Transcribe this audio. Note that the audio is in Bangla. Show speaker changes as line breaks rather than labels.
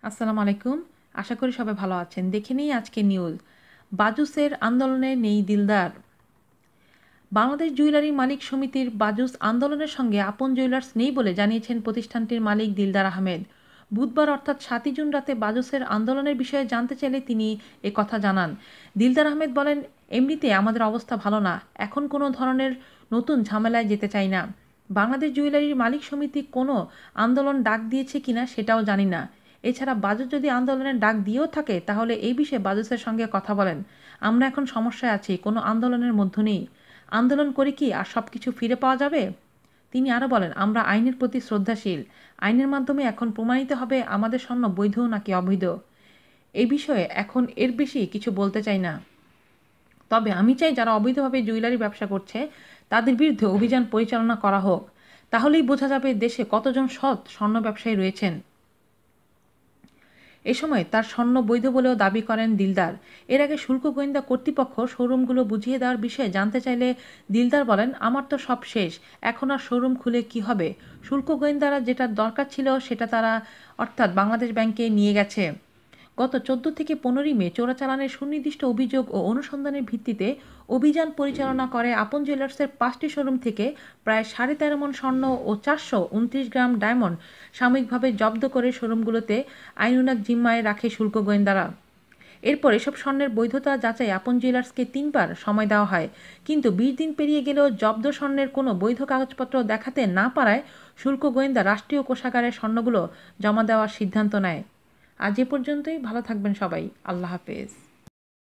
আসসালামু আলাইকুম। আশা করি সবাই ভালো আছেন। দেখে নিই আজকে নিউজ। বাজুসের আন্দোলনে নেই দিলদার। বাংলাদেশ জুয়েলারি মালিক সমিতির বাজুস আন্দোলনের সঙ্গে আপন জুয়েলার্স নেই বলে জানিয়েছেন প্রতিষ্ঠানটির মালিক দিলদার আহমেদ। বুধবার অর্থাৎ ৭ জুন রাতে বাজুসের আন্দোলনের বিষয়ে জানতে চাইলে তিনি কথা জানান। দিলদার আহমেদ বলেন, এমনিতে আমাদের অবস্থা ভালো না, এখন কোনো ধরনের নতুন ঝামেলায় যেতে চাই না। বাংলাদেশ জুয়েলারির মালিক সমিতি কোনো আন্দোলন ডাক দিয়েছে কিনা সেটাও জানি না। এছাড়া বাজুস যদি আন্দোলনের ডাক দিয়েও থাকে তাহলে এই বিষয়ে বাজুসের সঙ্গে কথা বলেন। আমরা এখন সমস্যায় আছি, কোনো আন্দোলনের মধ্য নেই। আন্দোলন করে কি আর সব কিছু ফিরে পাওয়া যাবে? তিনি আরও বলেন, আমরা আইনের প্রতি শ্রদ্ধাশীল। আইনের মাধ্যমে এখন প্রমাণিত হবে আমাদের স্বর্ণ বৈধ নাকি অবৈধ। এই বিষয়ে এখন এর বেশি কিছু বলতে চাই না। তবে আমি চাই যারা অবৈধভাবে জুয়েলারি ব্যবসা করছে তাদের বিরুদ্ধে অভিযান পরিচালনা করা হোক। তাহলেই বোঝা যাবে দেশে কতজন সৎ স্বর্ণ ব্যবসায়ী রয়েছেন। এ সময় তার স্বর্ণ বৈধ বলেও দাবি করেন দিলদার। এর আগে শুল্ক গোয়েন্দা কর্তৃপক্ষ শোরুমগুলো বুঝিয়ে দেওয়ার বিষয়ে জানতে চাইলে দিলদার বলেন, আমার তো সব শেষ, এখন আর শোরুম খুলে কি হবে? শুল্ক গোয়েন্দারা যেটা দরকার ছিল সেটা তারা অর্থাৎ বাংলাদেশ ব্যাংকে নিয়ে গেছে। গত ১৪ থেকে ১৫ মে চোরাচালানের সুনির্দিষ্ট অভিযোগ ও অনুসন্ধানের ভিত্তিতে অভিযান পরিচালনা করে আপন জুয়েলার্সের ৫টি শোরুম থেকে প্রায় ১৩.৫ মণ স্বর্ণ ও ৪২৯ গ্রাম ডায়মন্ড সাময়িকভাবে জব্দ করে শোরুমগুলোতে আইনানুগ জিম্মায় রাখে শুল্ক গোয়েন্দারা। এরপর এসব স্বর্ণের বৈধতা যাচাই আপন জুয়েলার্সকে ৩ বার সময় দেওয়া হয়, কিন্তু ২০ দিন পেরিয়ে গেলেও জব্দ স্বর্ণের কোনো বৈধ কাগজপত্র দেখাতে না পারায় শুল্ক গোয়েন্দা রাষ্ট্রীয় কোষাগারে স্বর্ণগুলো জমা দেওয়ার সিদ্ধান্ত নেয়। আজ এ পর্যন্তই। ভালো থাকবেন সবাই। আল্লাহ হাফেজ।